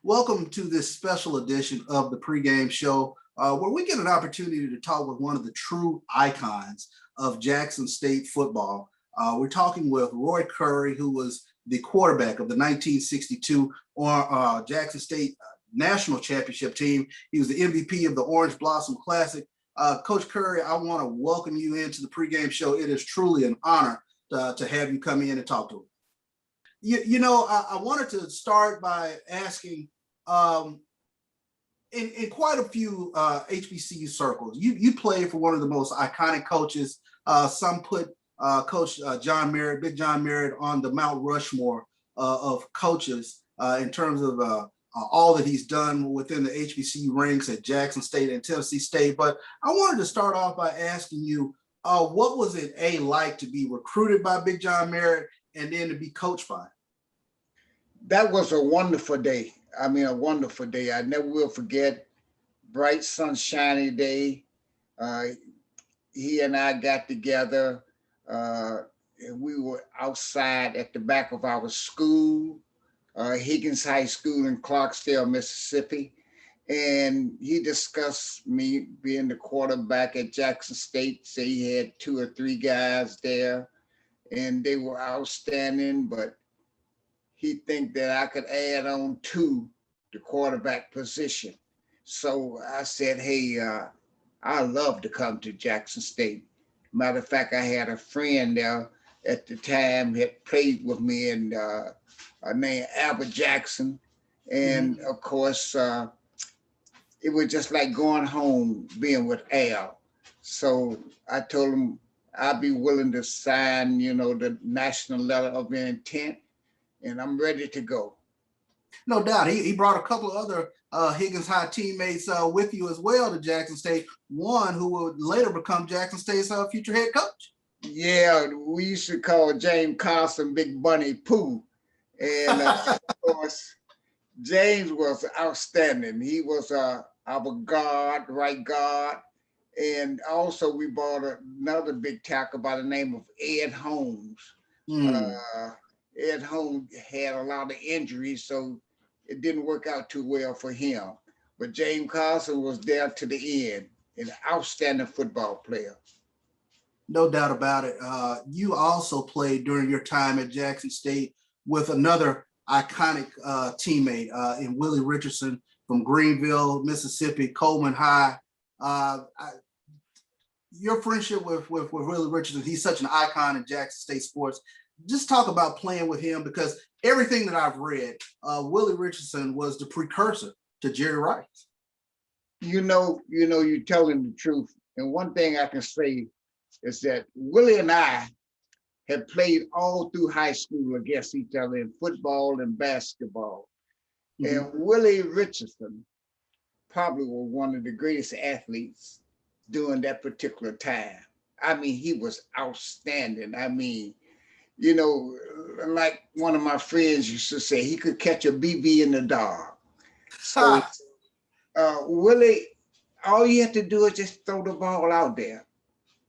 Welcome to this special edition of the pregame show, where we get an opportunity to talk with one of the true icons of Jackson State football. We're talking with Roy Curry, who was the quarterback of the 1962 Jackson State National Championship team. He was the MVP of the Orange Blossom Classic. Coach Curry, I want to welcome you into the pregame show. It is truly an honor to have you come in and talk to us. I wanted to start by asking, in quite a few HBCU circles, you played for one of the most iconic coaches. Some put Coach John Merritt, Big John Merritt, on the Mount Rushmore of coaches in terms of all that he's done within the HBCU ranks at Jackson State and Tennessee State. But I wanted to start off by asking you, what was it like to be recruited by Big John Merritt and then to be coached by him? That was a wonderful day. I mean, a wonderful day. I never will forget. Bright, sunshiny day. He and I got together. And we were outside at the back of our school, Higgins High School in Clarksdale, Mississippi. And he discussed me being the quarterback at Jackson State. Say he had 2 or 3 guys there, and they were outstanding, but he think that I could add on to the quarterback position. So I said, hey, I love to come to Jackson State. Matter of fact, I had a friend there at the time had played with me and named Albert Jackson. And of course, it was just like going home being with Al. So I told him I'd be willing to sign, the national letter of intent, and I'm ready to go. No doubt. He brought a couple of other Higgins High teammates with you as well to Jackson State, one who would later become Jackson State's future head coach. Yeah, we used to call James Carson Big Bunny Pooh. And of course, James was outstanding. He was our guard, right guard. And also we brought another big tackle by the name of Ed Holmes. Ed Holmes had a lot of injuries, so it didn't work out too well for him. But James Carson was there to the end, an outstanding football player. No doubt about it. You also played during your time at Jackson State with another iconic teammate in Willie Richardson from Greenville, Mississippi, Coleman High. Your friendship with Willie Richardson, he's such an icon in Jackson State sports. Just talk about playing with him, because everything that I've read, Willie Richardson was the precursor to Jerry Rice. You're telling the truth. And one thing I can say is that Willie and I had played all through high school against each other in football and basketball. And Willie Richardson probably was one of the greatest athletes during that particular time. I mean, he was outstanding. I mean, like one of my friends used to say, he could catch a BB in the dark. So Willie, all you have to do is just throw the ball out there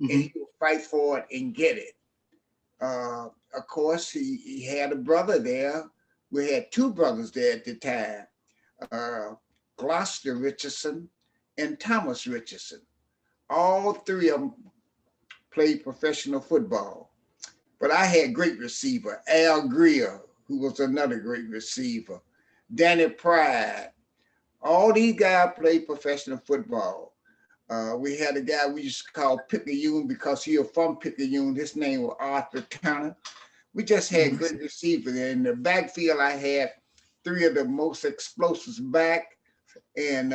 and he will fight for it and get it. Of course, he had a brother there. We had 2 brothers there at the time, Gloucester Richardson and Thomas Richardson. All 3 of them played professional football. But I had great receiver, Al Greer, who was another great receiver, Danny Pride. All these guys played professional football. We had a guy we used to call Picayune because he was from Picayune. His name was Arthur Turner. We just had great receivers. In the backfield, I had 3 of the most explosive back, and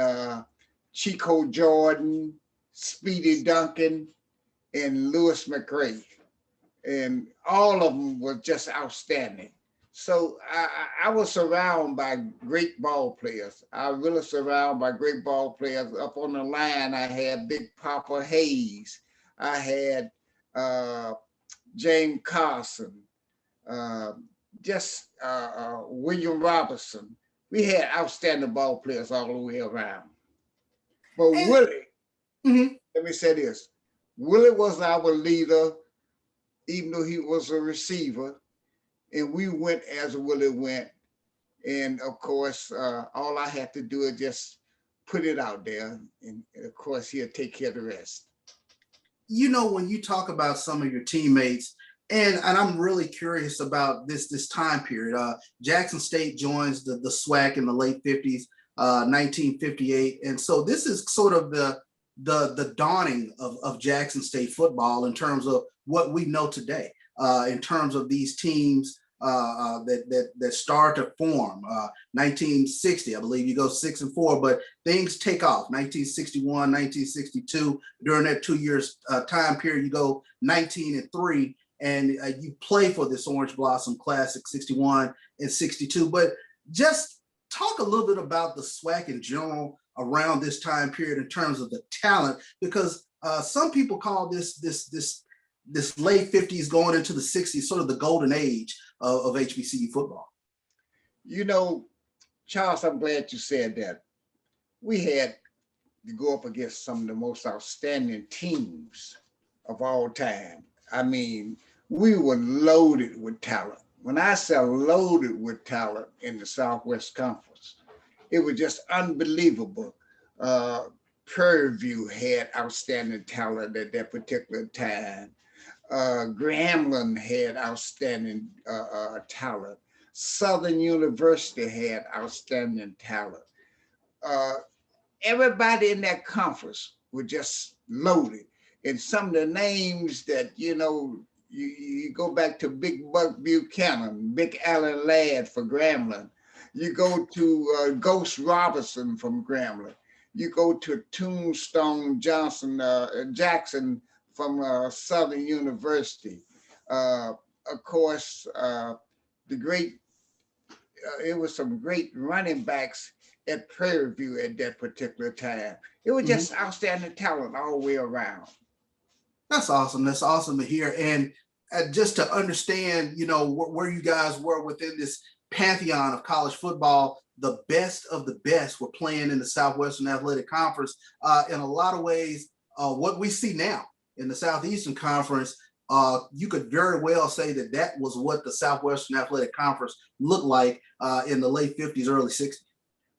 Chico Jordan, Speedy Duncan, and Lewis McRae. And all of them were just outstanding. So I was surrounded by great ball players. I really surrounded by great ball players. Up on the line, I had Big Papa Hayes. I had James Carson, William Robertson. We had outstanding ball players all the way around. But Willie, let me say this. Willie was our leader, even though he was a receiver, and we went as Willie went. And of course, all I have to do is just put it out there, and of course, he'll take care of the rest. When you talk about some of your teammates, and I'm really curious about this time period. Jackson State joins the SWAC in the late 50s, 1958, and so this is sort of the dawning of Jackson State football in terms of what we know today, in terms of these teams that start to form. 1960, I believe you go 6-4, but things take off. 1961, 1962, during that 2 years time period, you go 19-3, and you play for this Orange Blossom Classic 61 and 62. But just talk a little bit about the SWAC in general around this time period in terms of the talent, because some people call this late 50s going into the 60s sort of the golden age of HBCU football. Charles, I'm glad you said that. We had to go up against some of the most outstanding teams of all time. I mean, we were loaded with talent. When I say loaded with talent in the Southwest Conference, it was just unbelievable. Prairie View had outstanding talent at that particular time. Grambling had outstanding talent. Southern University had outstanding talent. Everybody in that conference was just loaded. And some of the names that, you go back to Big Buck Buchanan, Big Allen Ladd for Grambling. You go to Ghost Robertson from Grambling. You go to Tombstone Jackson from Southern University. Of course, it was some great running backs at Prairie View at that particular time. It was just outstanding talent all the way around. That's awesome. That's awesome to hear. And just to understand, where you guys were within this pantheon of college football, the best of the best were playing in the Southwestern Athletic Conference. In a lot of ways, what we see now in the Southeastern Conference, you could very well say that was what the Southwestern Athletic Conference looked like in the late 50s, early 60s.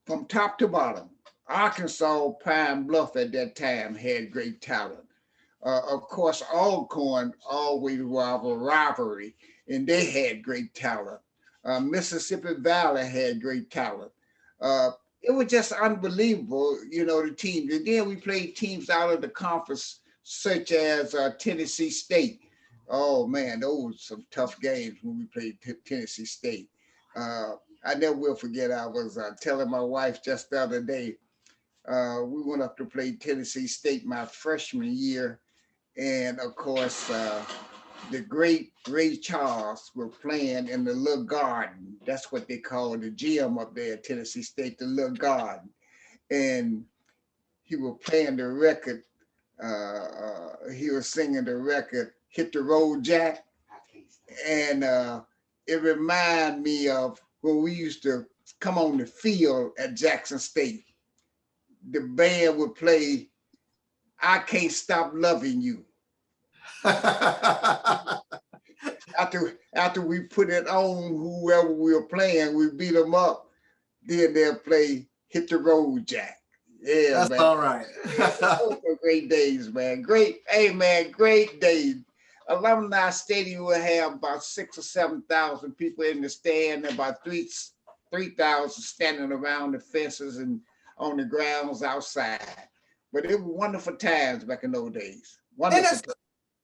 From top to bottom, Arkansas, Pine Bluff at that time had great talent. Of course, Alcorn always was a rivalry, and they had great talent. Mississippi Valley had great talent. It was just unbelievable, the teams. And then we played teams out of the conference, such as Tennessee State. Oh man, those were some tough games when we played Tennessee State. I never will forget, I was telling my wife just the other day, we went up to play Tennessee State my freshman year. And of course, the great Ray Charles were playing in the little garden. That's what they call the gym up there at Tennessee State, the little garden. And he was playing the record. He was singing the record, Hit the Road Jack. And it reminded me of when we used to come on the field at Jackson State. The band would play I Can't Stop Loving You. After we put it on, whoever we were playing, we beat them up. Then they'll play Hit the Road Jack. Yeah, that's man. All right. Those were great days, man. Great days. Alumni Stadium will have about 6,000 or 7,000 people in the stand, and about 3,000 standing around the fences and on the grounds outside. But it was wonderful times back in those days. Wonderful. And that's a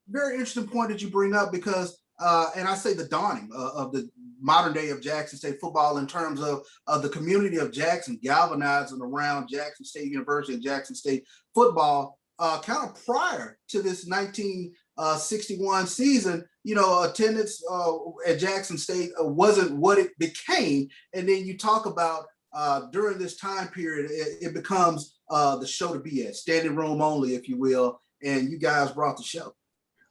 very interesting point that you bring up, because, and I say the dawning of the modern day of Jackson State football in terms of the community of Jackson galvanizing around Jackson State University and Jackson State football, kind of prior to this 1961 season. Attendance at Jackson State wasn't what it became. And then you talk about during this time period, it becomes the show to be at, standing room only, if you will. And you guys brought the show.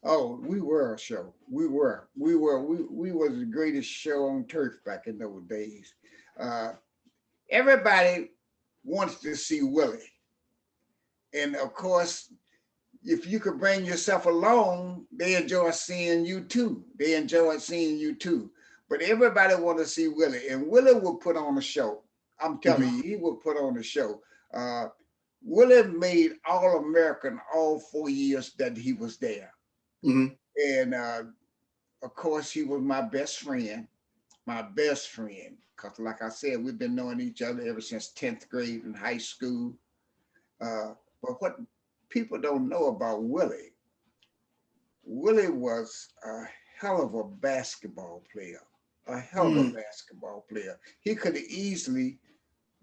Oh, we were a show. We were the greatest show on turf back in those days. Everybody wants to see Willie. And of course, if you could bring yourself along, they enjoy seeing you too. But everybody wanted to see Willie, and Willie would put on a show. I'm telling Mhm. you, he would put on a show. Willie made All American all 4 years that he was there, Mhm. and of course, he was my best friend. My best friend, because like I said, we've been knowing each other ever since 10th grade in high school. But what people don't know about Willie, Willie was a hell of a basketball player, a hell of a Mm. basketball player. He could have easily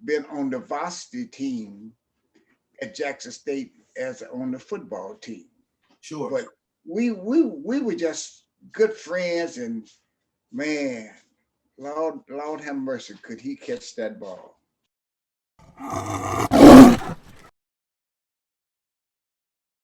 been on the varsity team at Jackson State as on the football team. Sure. But we were just good friends, and man, Lord have mercy, could he catch that ball?